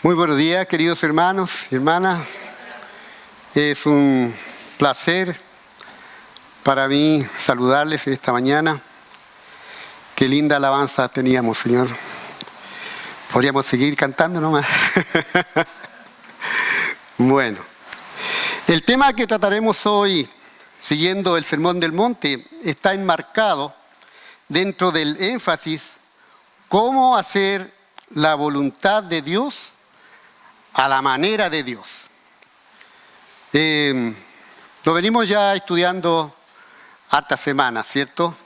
Muy buenos días, queridos hermanos y hermanas. Es un placer para mí saludarles esta mañana. Qué linda alabanza teníamos, Señor. Podríamos seguir cantando nomás. Bueno, el tema que trataremos hoy, siguiendo el Sermón del Monte, está enmarcado dentro del énfasis cómo hacer la voluntad de Dios a la manera de Dios. Lo venimos ya estudiando hartas semanas, ¿cierto?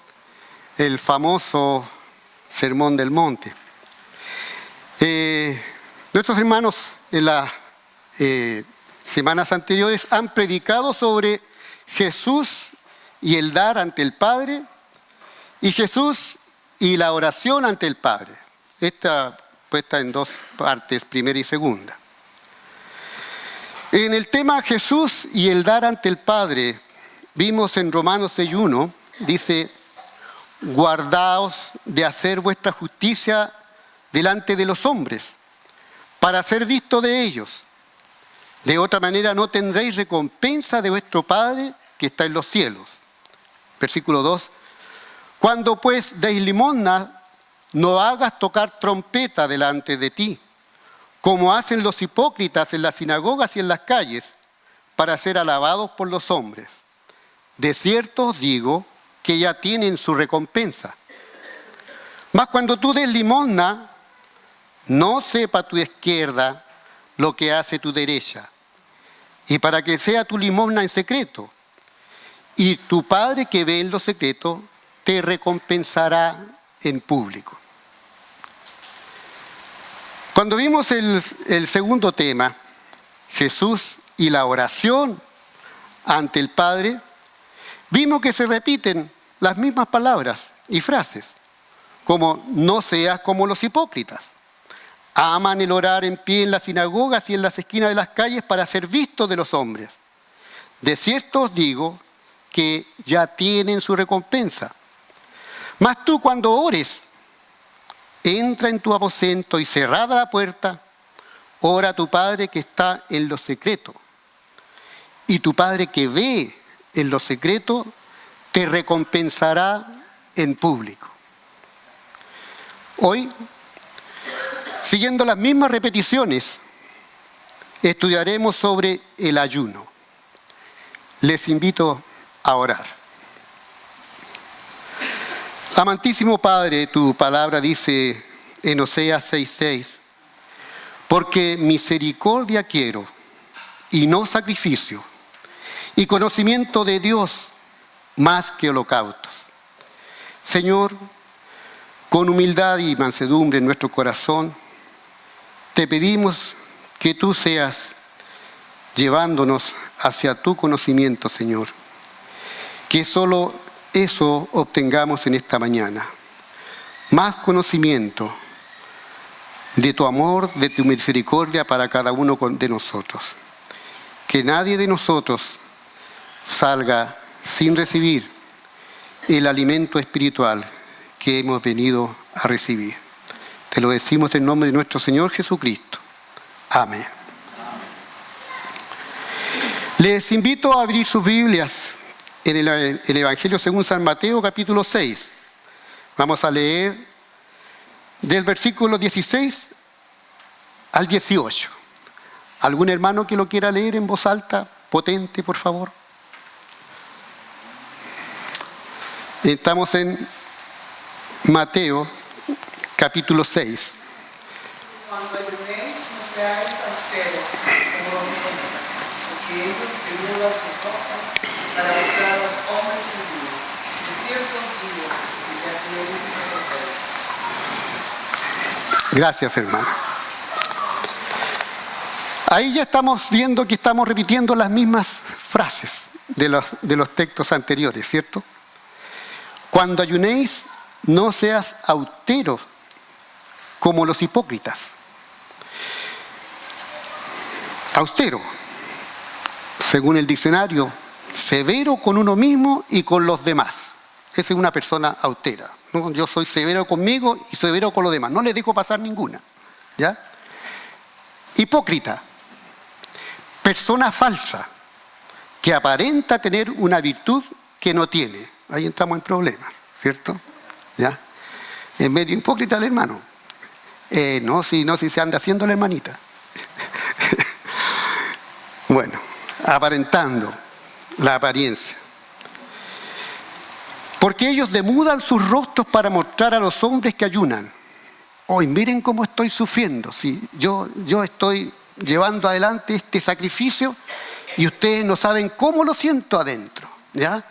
El famoso Sermón del Monte. Nuestros hermanos en las semanas anteriores han predicado sobre Jesús y el dar ante el Padre, y Jesús y la oración ante el Padre. Esta puesta en dos partes, primera y segunda. En el tema Jesús y el dar ante el Padre, vimos en Romanos 6:1, dice: guardaos de hacer vuestra justicia delante de los hombres, para ser visto de ellos. De otra manera no tendréis recompensa de vuestro Padre que está en los cielos. Versículo 2. Cuando pues deis limosna, no hagas tocar trompeta delante de ti, como hacen los hipócritas en las sinagogas y en las calles, para ser alabados por los hombres. De cierto os digo que ya tienen su recompensa. Mas cuando tú des limosna, no sepa tu izquierda lo que hace tu derecha, y para que sea tu limosna en secreto, y tu Padre que ve en lo secreto te recompensará en público. Cuando vimos el segundo tema, Jesús y la oración ante el Padre, vimos que se repiten las mismas palabras y frases, como no seas como los hipócritas. Aman el orar en pie en las sinagogas y en las esquinas de las calles para ser vistos de los hombres. De cierto os digo que ya tienen su recompensa. Mas tú cuando ores, entra en tu aposento y cerrada la puerta, ora a tu Padre que está en lo secreto. Y tu Padre que ve en lo secreto te recompensará en público. Hoy, siguiendo las mismas repeticiones, estudiaremos sobre el ayuno. Les invito a orar. Amantísimo Padre, tu palabra dice en Oseas 6:6, porque misericordia quiero y no sacrificio, y conocimiento de Dios más que holocaustos. Señor, con humildad y mansedumbre en nuestro corazón, te pedimos que tú seas llevándonos hacia tu conocimiento, Señor. Que solo eso obtengamos en esta mañana. Más conocimiento de tu amor, de tu misericordia para cada uno de nosotros. Que nadie de nosotros salga sin recibir el alimento espiritual que hemos venido a recibir. Te lo decimos en nombre de nuestro Señor Jesucristo. Amén. Les invito a abrir sus Biblias en el Evangelio según San Mateo, capítulo 6. Vamos a leer del versículo 16 al 18. ¿Algún hermano que lo quiera leer en voz alta, potente, por favor? Estamos en Mateo, capítulo 6. Cuando ayunéis, no seáis austeros, como los hipócritas, porque ellos ayudan sus cosas para buscar a los hombres judíos. De cierto os digo que ya tienen su recompensa. Gracias, hermano. Ahí ya estamos viendo que estamos repitiendo las mismas frases de los textos anteriores, ¿cierto? Cuando ayunéis, no seas austeros como los hipócritas. Austero, según el diccionario, severo con uno mismo y con los demás. Esa es una persona austera. ¿No? Yo soy severo conmigo y severo con los demás. No les dejo pasar ninguna. ¿Ya? hipócrita, persona falsa, que aparenta tener una virtud que no tiene. Ahí estamos en problemas, ¿cierto? ¿Ya? Es medio hipócrita el hermano. No, si se anda haciendo la hermanita. Bueno, aparentando la apariencia. Porque ellos demudan sus rostros para mostrar a los hombres que ayunan. Hoy miren cómo estoy sufriendo. Sí, yo estoy llevando adelante este sacrificio y ustedes no saben cómo lo siento adentro. ¿Ya?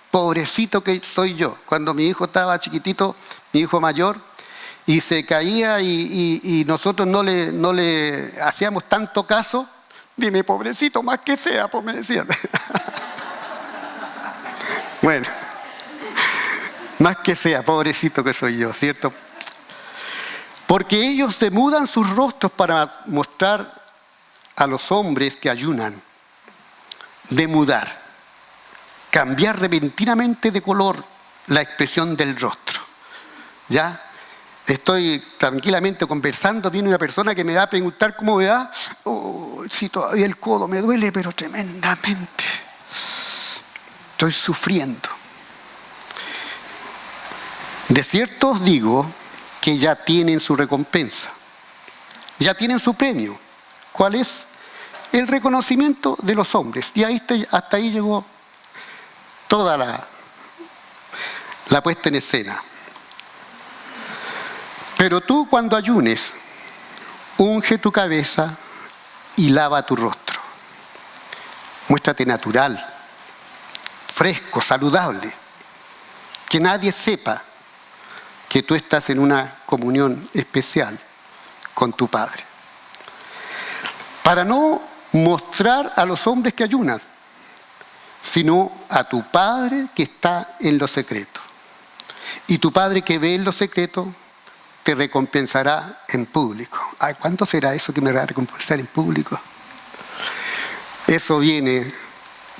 Pobrecito que soy yo. Cuando mi hijo estaba chiquitito, mi hijo mayor, y se caía y nosotros no le hacíamos tanto caso, dime, pobrecito, más que sea, pues me decían. Bueno, más que sea, pobrecito que soy yo, ¿cierto? Porque ellos demudan sus rostros para mostrar a los hombres que ayunan. Demudar, cambiar repentinamente de color la expresión del rostro. ¿Ya? Estoy tranquilamente conversando, viene una persona que me va a preguntar cómo me va. Oh, si todavía el codo me duele, pero tremendamente. Estoy sufriendo. De cierto os digo que ya tienen su recompensa, ya tienen su premio. ¿Cuál es? El reconocimiento de los hombres. Y hasta ahí llegó toda la puesta en escena. Pero tú, cuando ayunes, unge tu cabeza y lava tu rostro. Muéstrate natural, fresco, saludable. Que nadie sepa que tú estás en una comunión especial con tu Padre. Para no mostrar a los hombres que ayunan, sino a tu Padre que está en lo secreto. Y tu Padre que ve en lo secreto te recompensará en público. Ay, ¿cuánto será eso que me va a recompensar en público? Eso viene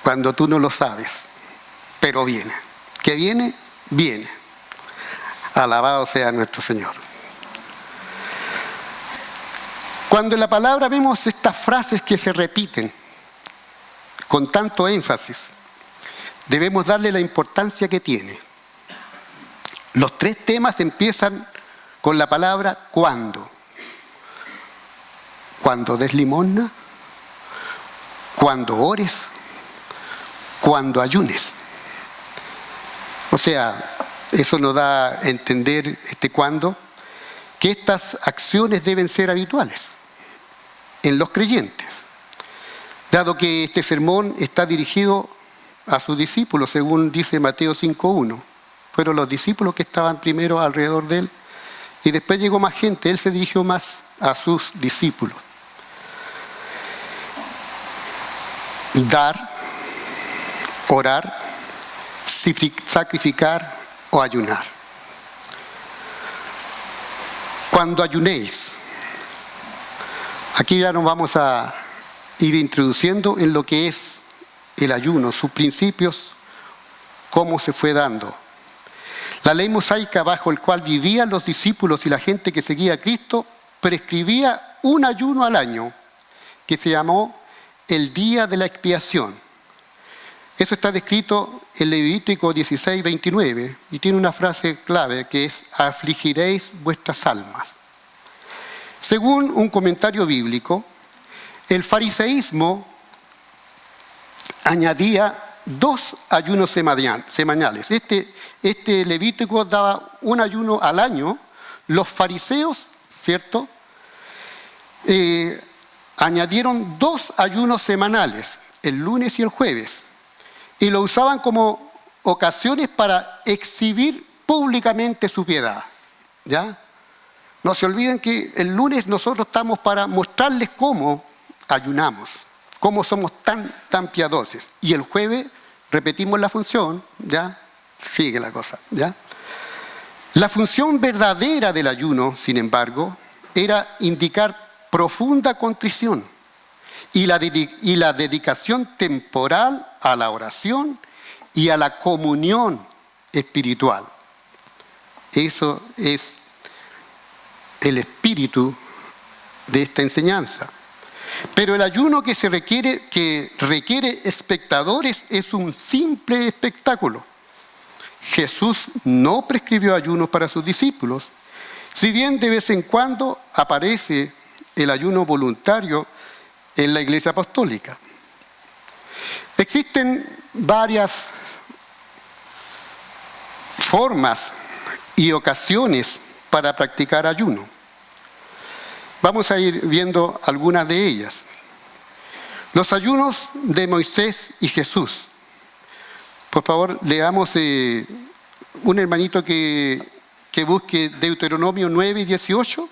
cuando tú no lo sabes, pero viene. ¿Qué viene? Viene. Alabado sea nuestro Señor. Cuando en la palabra vemos estas frases que se repiten con tanto énfasis, debemos darle la importancia que tiene. Los tres temas empiezan con la palabra cuando. Cuando des limosna, cuando ores, cuando ayunes. O sea, eso nos da a entender cuándo, que estas acciones deben ser habituales en los creyentes. Dado que este sermón está dirigido a sus discípulos, según dice Mateo 5:1. Fueron los discípulos que estaban primero alrededor de él y después llegó más gente. Él se dirigió más a sus discípulos. Dar, orar, sacrificar o ayunar. Cuando ayunéis, aquí ya nos vamos a ir introduciendo en lo que es el ayuno, sus principios, cómo se fue dando. La ley mosaica bajo el cual vivían los discípulos y la gente que seguía a Cristo prescribía un ayuno al año que se llamó el día de la expiación. Eso está descrito en Levítico 16:29 y tiene una frase clave que es: afligiréis vuestras almas. Según un comentario bíblico, el fariseísmo añadía 2 ayunos semanales. Este Levítico daba un ayuno al año. Los fariseos, ¿cierto?, añadieron 2 ayunos semanales, el lunes y el jueves, y lo usaban como ocasiones para exhibir públicamente su piedad. ¿Ya? No se olviden que el lunes nosotros estamos para mostrarles cómo ayunamos, cómo somos tan piadosos. Y el jueves repetimos la función, ¿ya? Sigue la cosa, ¿ya? La función verdadera del ayuno, sin embargo, era indicar profunda contrición y la dedicación temporal a la oración y a la comunión espiritual. Eso es el espíritu de esta enseñanza. Pero el ayuno que requiere espectadores es un simple espectáculo. Jesús no prescribió ayunos para sus discípulos, si bien de vez en cuando aparece el ayuno voluntario en la Iglesia Apostólica. Existen varias formas y ocasiones para practicar ayuno. Vamos a ir viendo algunas de ellas. Los ayunos de Moisés y Jesús. Por favor, leamos un hermanito que busque Deuteronomio 9 y 18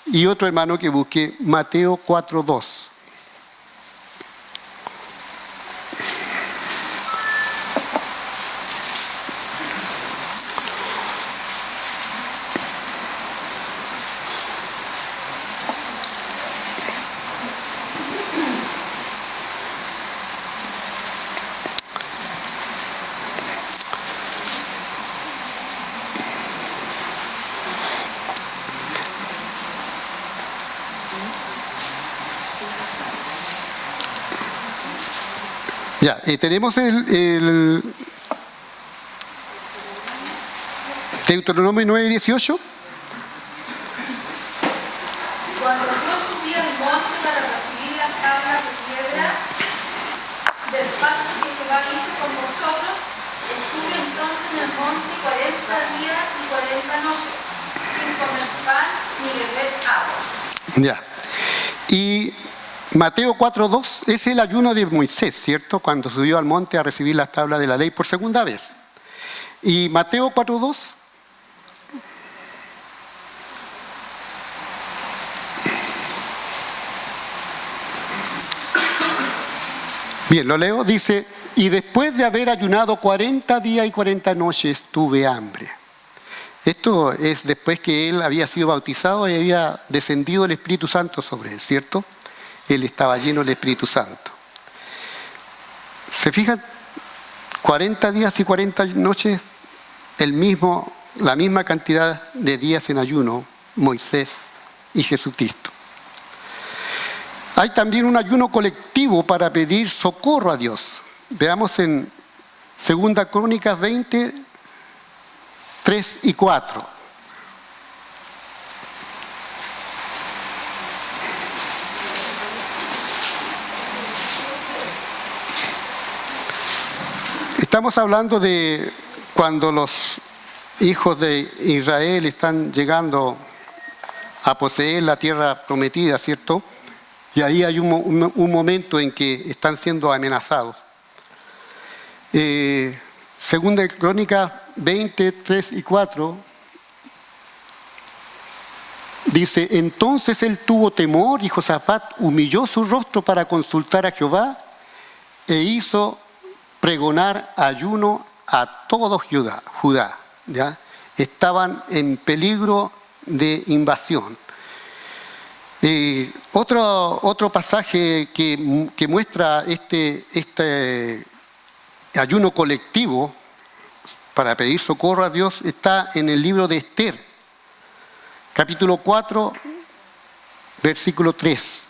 y otro hermano que busque Mateo 4:2. Ya, tenemos el Deuteronomio 9:18. Cuando yo subí al monte para recibir las tablas de piedra del pacto que Jehová hizo con vosotros, estuve entonces en el monte 40 días y 40 noches, sin comer pan ni beber agua. Ya. Y Mateo 4:2 es el ayuno de Moisés, ¿cierto? Cuando subió al monte a recibir las tablas de la ley por segunda vez. Y Mateo 4:2. Bien, lo leo, dice, y después de haber ayunado 40 días y 40 noches tuve hambre. Esto es después que él había sido bautizado y había descendido el Espíritu Santo sobre él, ¿cierto? Él estaba lleno del Espíritu Santo. ¿Se fijan? 40 días y 40 noches, la misma cantidad de días en ayuno, Moisés y Jesucristo. Hay también un ayuno colectivo para pedir socorro a Dios. Veamos en 2 Crónicas 20, 3 y 4. Estamos hablando de cuando los hijos de Israel están llegando a poseer la tierra prometida, ¿cierto? Y ahí hay un momento en que están siendo amenazados. Segunda Crónica 20, 3 y 4 dice, entonces él tuvo temor y Josafat humilló su rostro para consultar a Jehová e hizo pregonar ayuno a todo Judá, ¿ya? Estaban en peligro de invasión. Otro pasaje que muestra este ayuno colectivo para pedir socorro a Dios está en el libro de Esther, capítulo 4, versículo 3.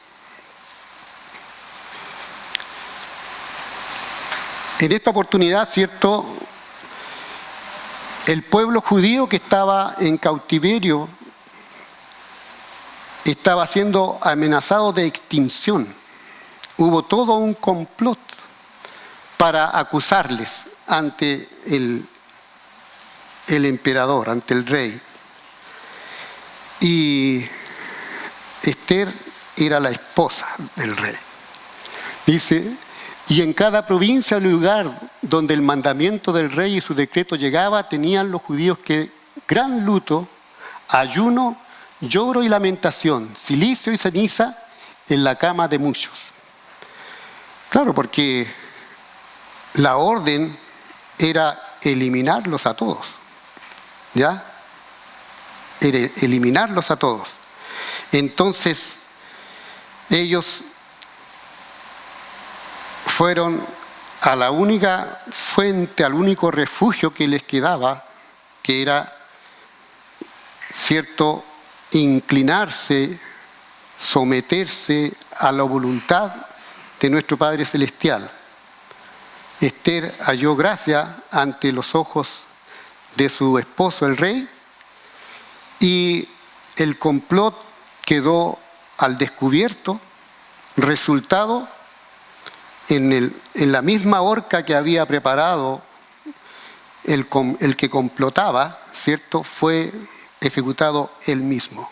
En esta oportunidad, ¿cierto?, el pueblo judío que estaba en cautiverio estaba siendo amenazado de extinción. Hubo todo un complot para acusarles ante el emperador, ante el rey. Y Esther era la esposa del rey. Dice, y en cada provincia o lugar donde el mandamiento del rey y su decreto llegaba, tenían los judíos que gran luto, ayuno, lloro y lamentación, silicio y ceniza en la cama de muchos. Claro, porque la orden era eliminarlos a todos, ¿ya? Era eliminarlos a todos. Entonces, ellos fueron a la única fuente, al único refugio que les quedaba, que era, cierto, inclinarse someterse a la voluntad de nuestro Padre Celestial. Esther halló gracia ante los ojos de su esposo, el rey, y el complot quedó al descubierto, resultado en la misma horca que había preparado el que complotaba, ¿cierto? Fue ejecutado él mismo.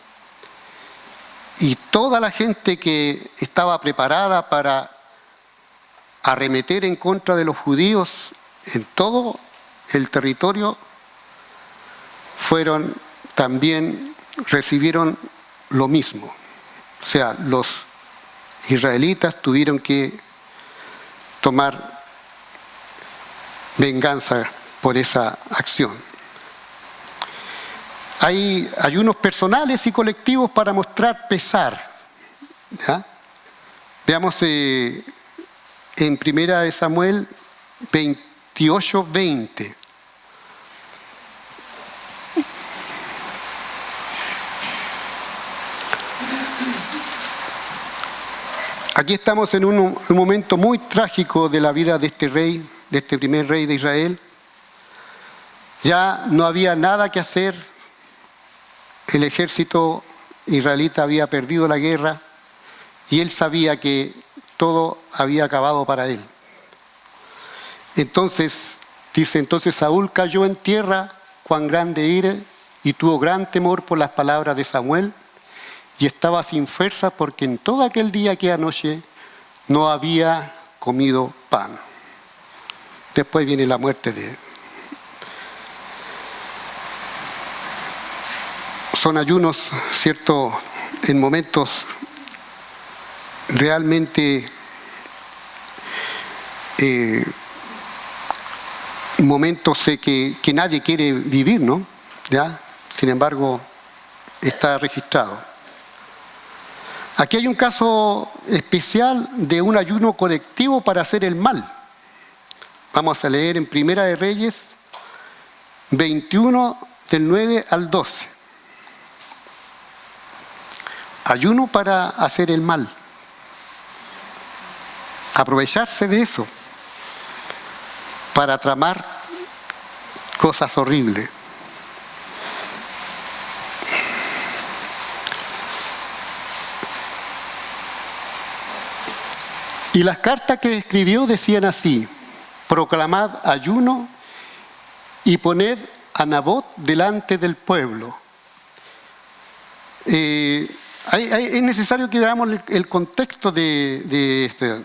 Y toda la gente que estaba preparada para arremeter en contra de los judíos en todo el territorio, recibieron lo mismo. O sea, los israelitas tuvieron que tomar venganza por esa acción. Hay ayunos personales y colectivos para mostrar pesar, ¿ya? Veamos en 1 Samuel 28:20. Aquí estamos en un momento muy trágico de la vida de este rey, de este primer rey de Israel. Ya no había nada que hacer. El ejército israelita había perdido la guerra y él sabía que todo había acabado para él. Entonces Saúl cayó en tierra, cuán grande ira, y tuvo gran temor por las palabras de Samuel, y estaba sin fuerza porque en todo aquel día, aquella noche, no había comido pan. Después viene la muerte Son ayunos, ¿cierto?, en momentos realmente que nadie quiere vivir, ¿no? ¿Ya? Sin embargo, está registrado. Aquí hay un caso especial de un ayuno colectivo para hacer el mal. Vamos a leer en Primera de Reyes 21, del 9 al 12. Ayuno para hacer el mal. Aprovecharse de eso para tramar cosas horribles. Y las cartas que escribió decían así: proclamad ayuno y poned a Nabot delante del pueblo. Es necesario que veamos el contexto de este.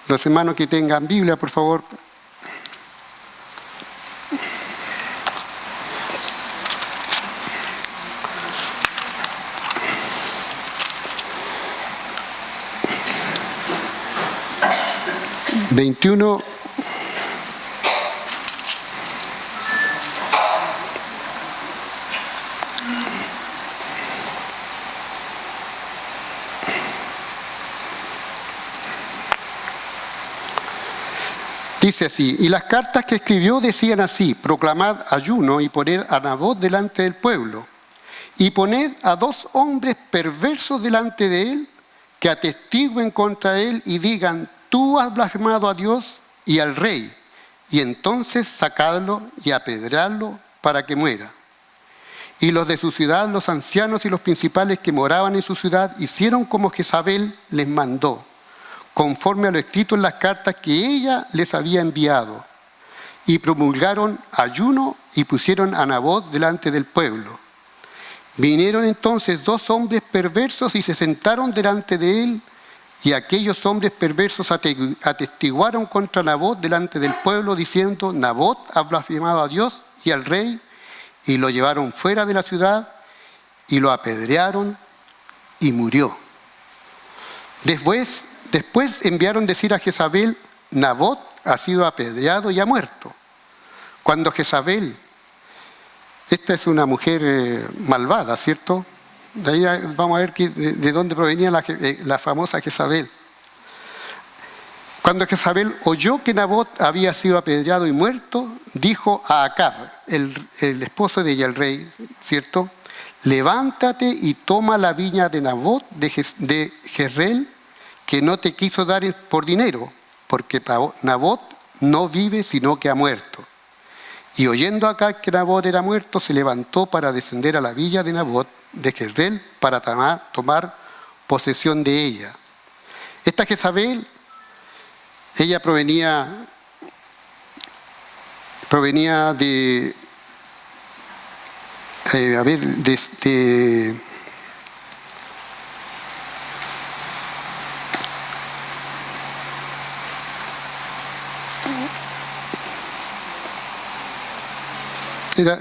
Los hermanos que tengan Biblia, por favor. Veintiuno. Dice así: y las cartas que escribió decían así: proclamad ayuno y poned a Nabot delante del pueblo, y poned a 2 hombres perversos delante de él, que atestiguen contra él y digan: tú has blasfemado a Dios y al rey, y entonces sacadlo y apedreadlo para que muera. Y los de su ciudad, los ancianos y los principales que moraban en su ciudad, hicieron como Jezabel les mandó, conforme a lo escrito en las cartas que ella les había enviado, y promulgaron ayuno y pusieron a Nabot delante del pueblo. Vinieron entonces 2 hombres perversos y se sentaron delante de él, y aquellos hombres perversos atestiguaron contra Nabot delante del pueblo, diciendo: Nabot ha blasfemado a Dios y al rey, y lo llevaron fuera de la ciudad y lo apedrearon y murió. Después enviaron decir a Jezabel: Nabot ha sido apedreado y ha muerto. Cuando Jezabel, esta es una mujer malvada, ¿cierto? De ahí vamos a ver de dónde provenía la famosa Jezabel. Cuando Jezabel oyó que Nabot había sido apedreado y muerto, dijo a Acab, el esposo de ella, el rey, ¿cierto? levántate y toma la viña de Nabot de Jezreel, que no te quiso dar por dinero, porque Nabot no vive sino que ha muerto. Y oyendo Acab que Nabot era muerto, se levantó para descender a la villa de Nabot de Jezreel para tomar posesión de ella. Esta Jezabel, ella provenía de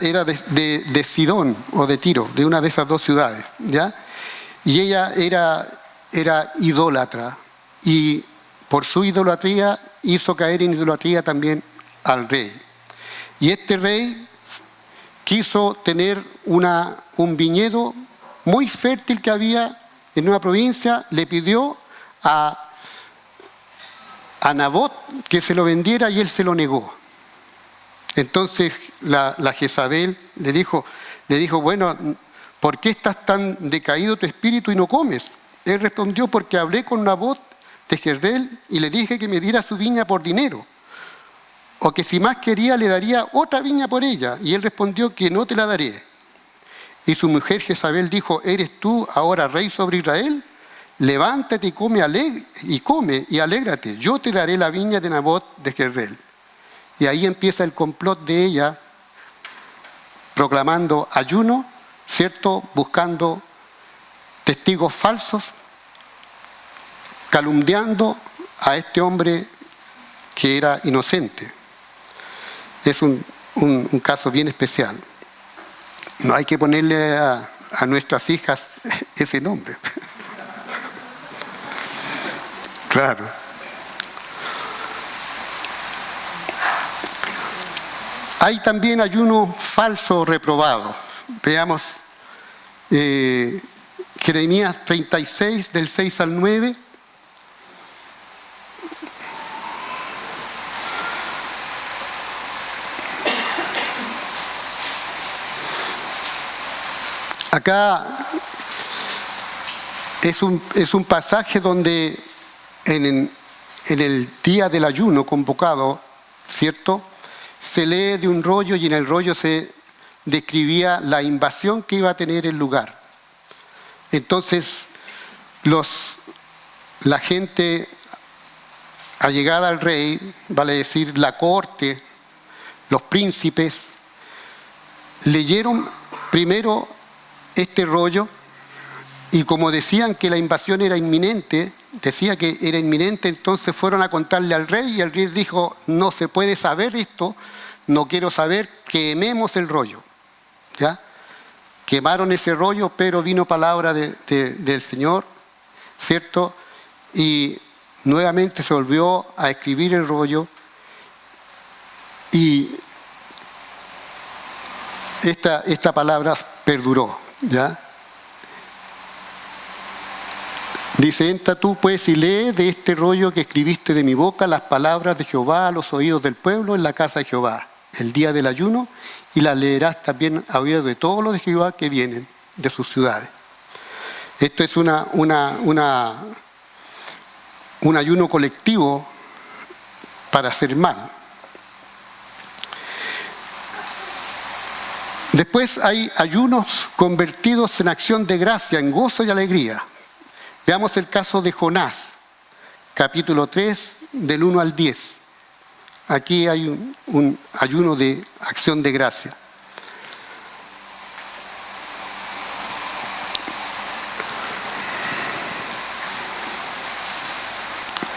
era de Sidón o de Tiro, de una de esas dos ciudades, ¿ya? Y ella era idólatra, y por su idolatría hizo caer en idolatría también al rey. Y este rey quiso tener un viñedo muy fértil que había en una provincia, le pidió a Nabot que se lo vendiera y él se lo negó. Entonces la Jezabel le dijo, bueno, ¿por qué estás tan decaído tu espíritu y no comes? Él respondió, porque hablé con Nabot de Jezreel y le dije que me diera su viña por dinero, o que si más quería le daría otra viña por ella. Y él respondió que no te la daré. Y su mujer Jezabel dijo, ¿eres tú ahora rey sobre Israel? Levántate y come y alégrate. Yo te daré la viña de Nabot de Jezreel. Y ahí empieza el complot de ella, proclamando ayuno, ¿cierto? Buscando testigos falsos, calumniando a este hombre que era inocente. Es un caso bien especial. No hay que ponerle a nuestras hijas ese nombre. Claro. Hay también ayuno falso reprobado. Veamos Jeremías 36, del 6 al 9. Acá es un pasaje donde en el día del ayuno convocado, ¿cierto?, se lee de un rollo, y en el rollo se describía la invasión que iba a tener el lugar. Entonces, la gente allegada al rey, vale decir la corte, los príncipes, leyeron primero este rollo, y como decían que la invasión era inminente, entonces fueron a contarle al rey, y el rey dijo, no se puede saber esto, no quiero saber, quememos el rollo. ¿Ya? Quemaron ese rollo, pero vino palabra del Señor, ¿cierto? Y nuevamente se volvió a escribir el rollo, y esta palabra perduró, ¿ya? Dice, entra tú pues y lee de este rollo que escribiste de mi boca las palabras de Jehová a los oídos del pueblo en la casa de Jehová, el día del ayuno, y las leerás también a oídos de todos los de Jehová que vienen de sus ciudades. Esto es un ayuno colectivo para hacer mal. Después hay ayunos convertidos en acción de gracia, en gozo y alegría. Veamos el caso de Jonás, capítulo 3, del 1 al 10. Aquí hay un ayuno de acción de gracia.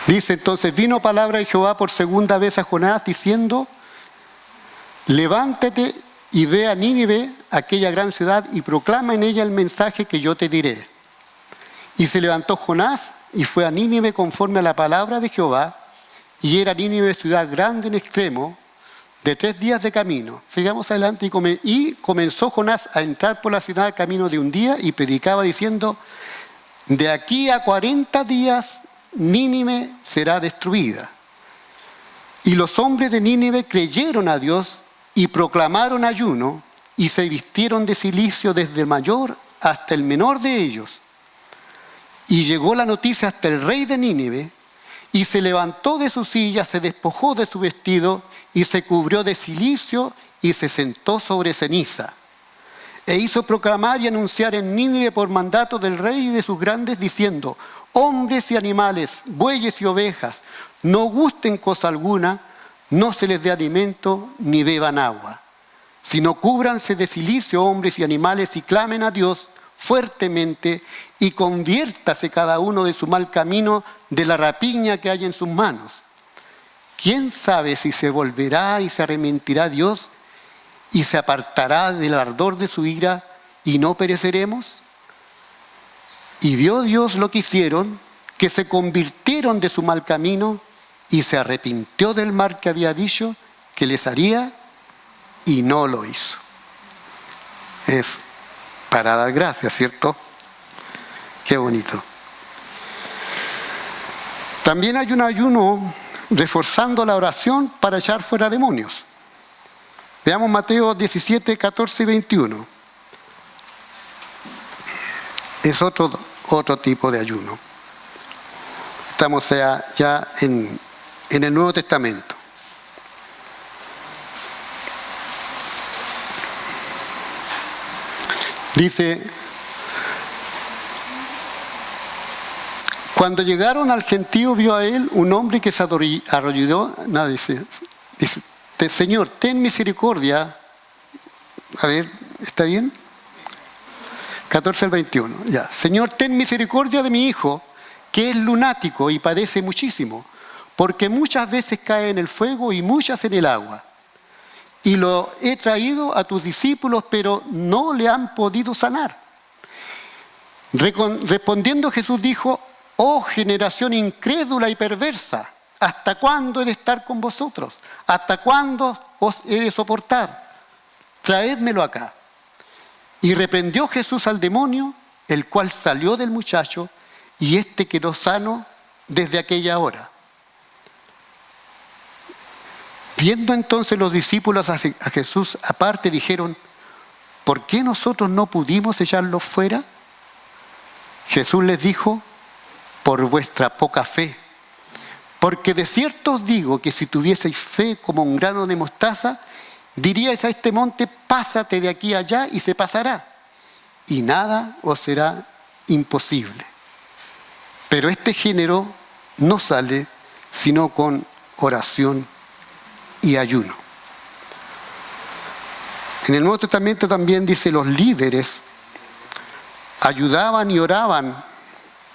Dice entonces, vino palabra de Jehová por segunda vez a Jonás, diciendo, levántate y ve a Nínive, aquella gran ciudad, y proclama en ella el mensaje que yo te diré. Y se levantó Jonás y fue a Nínive conforme a la palabra de Jehová, y era Nínive ciudad grande en extremo, de 3 días de camino. Sigamos adelante, y comenzó Jonás a entrar por la ciudad camino de un día, y predicaba diciendo, de aquí a 40 días Nínive será destruida. Y los hombres de Nínive creyeron a Dios y proclamaron ayuno, y se vistieron de cilicio desde el mayor hasta el menor de ellos. Y llegó la noticia hasta el rey de Nínive, y se levantó de su silla, se despojó de su vestido, y se cubrió de cilicio, y se sentó sobre ceniza. E hizo proclamar y anunciar en Nínive por mandato del rey y de sus grandes, diciendo: hombres y animales, bueyes y ovejas, no gusten cosa alguna, no se les dé alimento ni beban agua, sino cúbranse de cilicio hombres y animales y clamen a Dios fuertemente, y conviértase cada uno de su mal camino, de la rapiña que hay en sus manos. ¿Quién sabe si se volverá y se arrepentirá Dios y se apartará del ardor de su ira y no pereceremos? Y vio Dios lo que hicieron, que se convirtieron de su mal camino, y se arrepintió del mal que había dicho que les haría, y no lo hizo. Es para dar gracias, ¿cierto? Qué bonito. También hay un ayuno reforzando la oración para echar fuera demonios. Veamos Mateo 17, 14 y 21. Es otro tipo de ayuno. Estamos ya en el Nuevo Testamento. Dice: cuando llegaron al gentío, vio a él un hombre que se arrodilló. No, dice, Señor, ten misericordia. A ver, ¿está bien? 14 al 21. Ya. Señor, ten misericordia de mi hijo, que es lunático y padece muchísimo, porque muchas veces cae en el fuego y muchas en el agua. Y lo he traído a tus discípulos, pero no le han podido sanar. Respondiendo Jesús dijo: oh generación incrédula y perversa, ¿hasta cuándo he de estar con vosotros? ¿Hasta cuándo os he de soportar? Traédmelo acá. Y reprendió Jesús al demonio, el cual salió del muchacho, y éste quedó sano desde aquella hora. Viendo entonces los discípulos a Jesús aparte, dijeron: ¿por qué nosotros no pudimos echarlos fuera? Jesús les dijo: por vuestra poca fe. Porque de cierto os digo que si tuvieseis fe como un grano de mostaza, diríais a este monte: pásate de aquí a allá, y se pasará, y nada os será imposible. Pero este género no sale sino con oración y ayuno. En el Nuevo Testamento también dice: los líderes ayudaban y oraban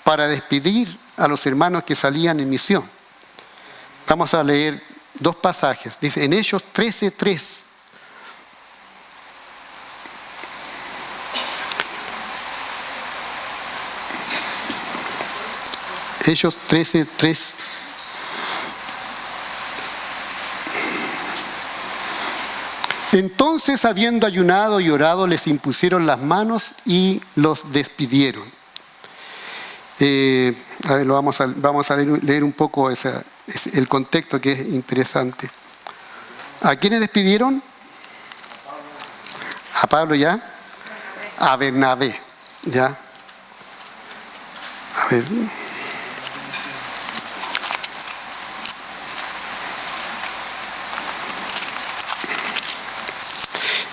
para despedir a los hermanos que salían en misión. Vamos a leer dos pasajes. Dice en Hechos 13:3. Hechos 13:3. Entonces, habiendo ayunado y orado, les impusieron las manos y los despidieron. A ver, vamos a leer un poco el contexto, que es interesante. ¿A quiénes despidieron? A Pablo, ¿ya? A Bernabé, ¿ya? A ver.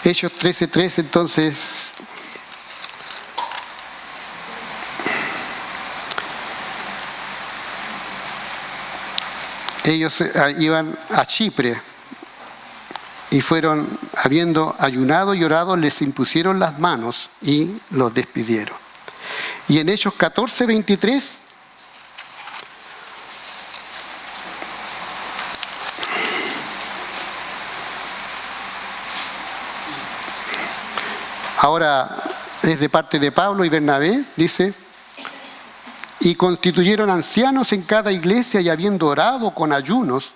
Hechos 13:3, entonces. Ellos iban a Chipre y fueron, habiendo ayunado y orado, les impusieron las manos y los despidieron. Y en Hechos 14:23, ahora es de parte de Pablo y Bernabé, dice: y constituyeron ancianos en cada iglesia, y habiendo orado con ayunos,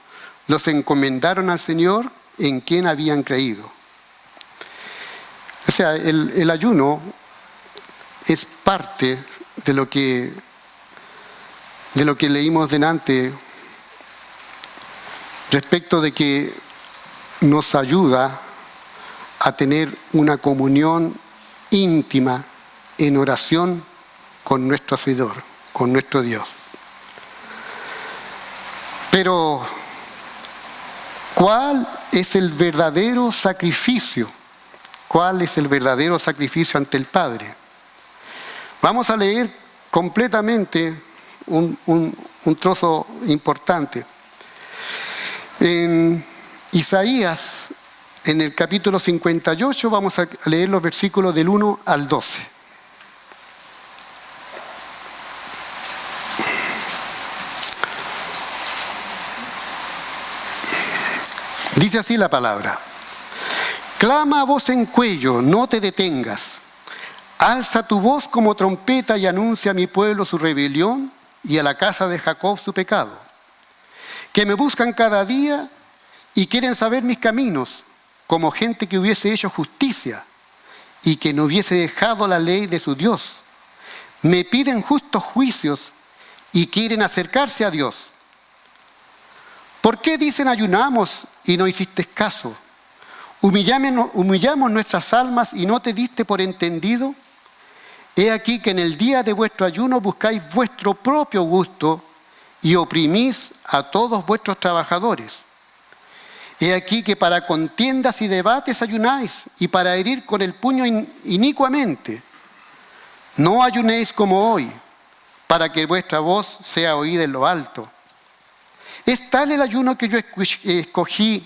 los encomendaron al Señor en quien habían creído. O sea, el ayuno es parte de lo que leímos delante, respecto de que nos ayuda a tener una comunión íntima en oración con nuestro Hacedor, con nuestro Dios. Pero, ¿cuál es el verdadero sacrificio? ¿Cuál es el verdadero sacrificio ante el Padre? Vamos a leer completamente un trozo importante. En Isaías, en el capítulo 58, vamos a leer los versículos del 1 al 12. Dice así la palabra: clama a voz en cuello, no te detengas. Alza tu voz como trompeta y anuncia a mi pueblo su rebelión y a la casa de Jacob su pecado. Que me buscan cada día y quieren saber mis caminos, como gente que hubiese hecho justicia y que no hubiese dejado la ley de su Dios. Me piden justos juicios y quieren acercarse a Dios. ¿Por qué dicen ayunamos y no hiciste caso? Humillamos nuestras almas y no te diste por entendido. He aquí que en el día de vuestro ayuno buscáis vuestro propio gusto y oprimís a todos vuestros trabajadores. He aquí que para contiendas y debates ayunáis y para herir con el puño inicuamente. No ayunéis como hoy, para que vuestra voz sea oída en lo alto. Es tal el ayuno que yo escogí,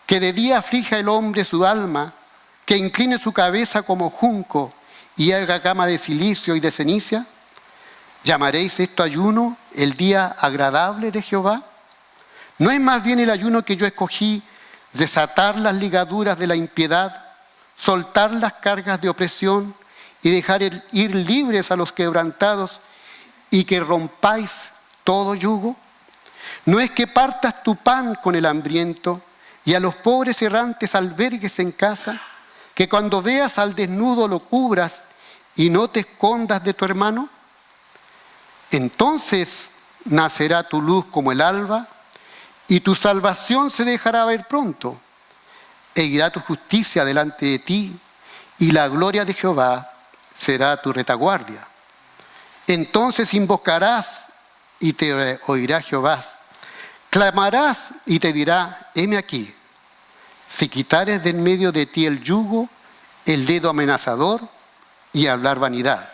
que de día aflija el hombre su alma, que incline su cabeza como junco y haga cama de silicio y de ceniza. ¿Llamaréis esto ayuno, el día agradable de Jehová? ¿No es más bien el ayuno que yo escogí, desatar las ligaduras de la impiedad, soltar las cargas de opresión y dejar ir libres a los quebrantados y que rompáis todo yugo? ¿No es que partas tu pan con el hambriento y a los pobres errantes albergues en casa, que cuando veas al desnudo lo cubras y no te escondas de tu hermano? Entonces nacerá tu luz como el alba y tu salvación se dejará ver pronto, e irá tu justicia delante de ti y la gloria de Jehová será tu retaguardia. Entonces invocarás y te oirá Jehová. Clamarás y te dirá: heme aquí. Si quitares de en medio de ti el yugo, el dedo amenazador y hablar vanidad.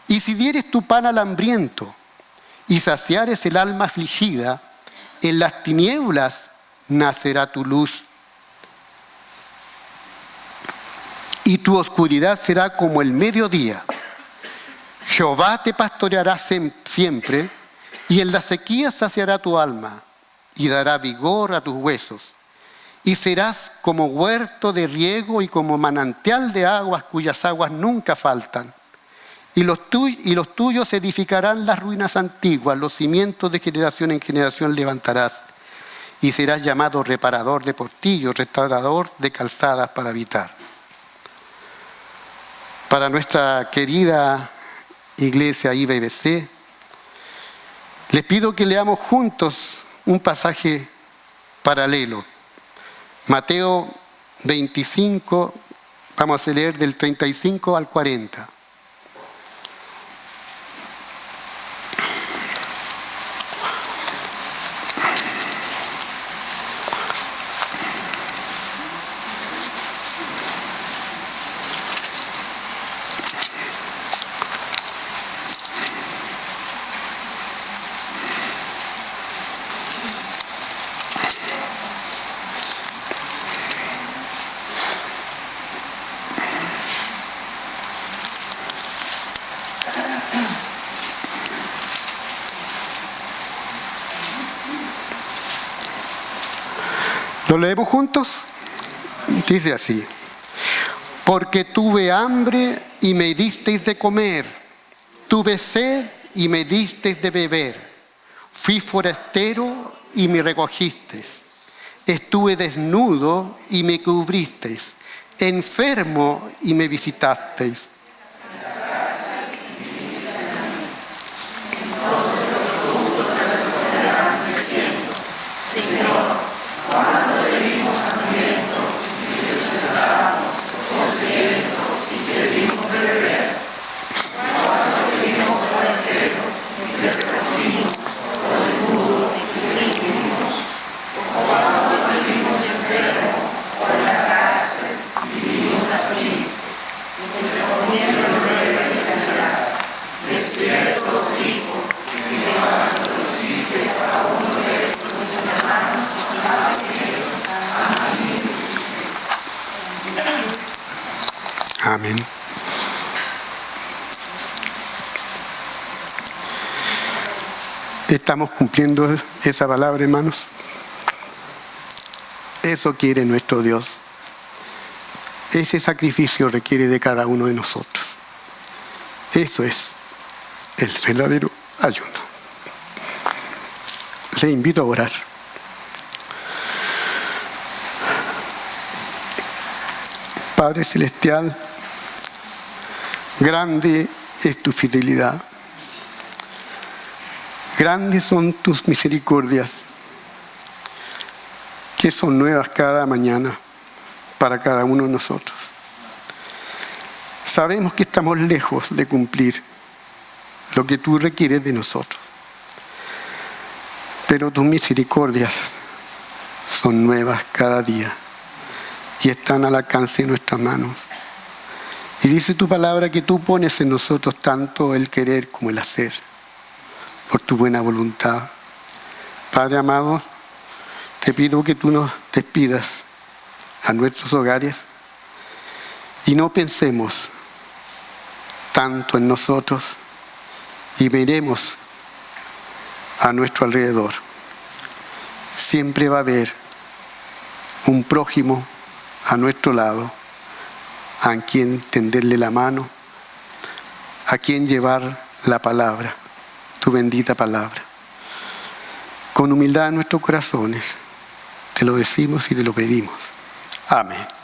Y si dieres tu pan al hambriento y saciares el alma afligida, en las tinieblas nacerá tu luz. Y tu oscuridad será como el mediodía. Jehová te pastoreará siempre, y en la sequía saciará tu alma, y dará vigor a tus huesos. Y serás como huerto de riego y como manantial de aguas cuyas aguas nunca faltan. Y los tuyos edificarán las ruinas antiguas, los cimientos de generación en generación levantarás. Y serás llamado reparador de portillos, restaurador de calzadas para habitar. Para nuestra querida iglesia IBBC, les pido que leamos juntos un pasaje paralelo. Mateo 25, vamos a leer del 35 al 40. ¿Lo leemos juntos? Dice así: porque tuve hambre y me disteis de comer, tuve sed y me disteis de beber, fui forastero y me recogisteis, estuve desnudo y me cubristeis, enfermo y me visitasteis. Señor, cuando debimos hambriento, Amén. ¿Estamos cumpliendo esa palabra, hermanos? Eso quiere nuestro Dios. Ese sacrificio requiere de cada uno de nosotros. Eso es el verdadero ayuno. Le invito a orar. Padre Celestial, grande es tu fidelidad. Grandes son tus misericordias, que son nuevas cada mañana para cada uno de nosotros. Sabemos que estamos lejos de cumplir lo que tú requieres de nosotros, pero tus misericordias son nuevas cada día y están al alcance de nuestras manos. Y dice tu palabra que tú pones en nosotros tanto el querer como el hacer, por tu buena voluntad. Padre amado, te pido que tú nos despidas a nuestros hogares y no pensemos tanto en nosotros y miremos a nuestro alrededor. Siempre va a haber un prójimo a nuestro lado, a quien tenderle la mano, a quien llevar la palabra, tu bendita palabra. Con humildad en nuestros corazones te lo decimos y te lo pedimos. Amén.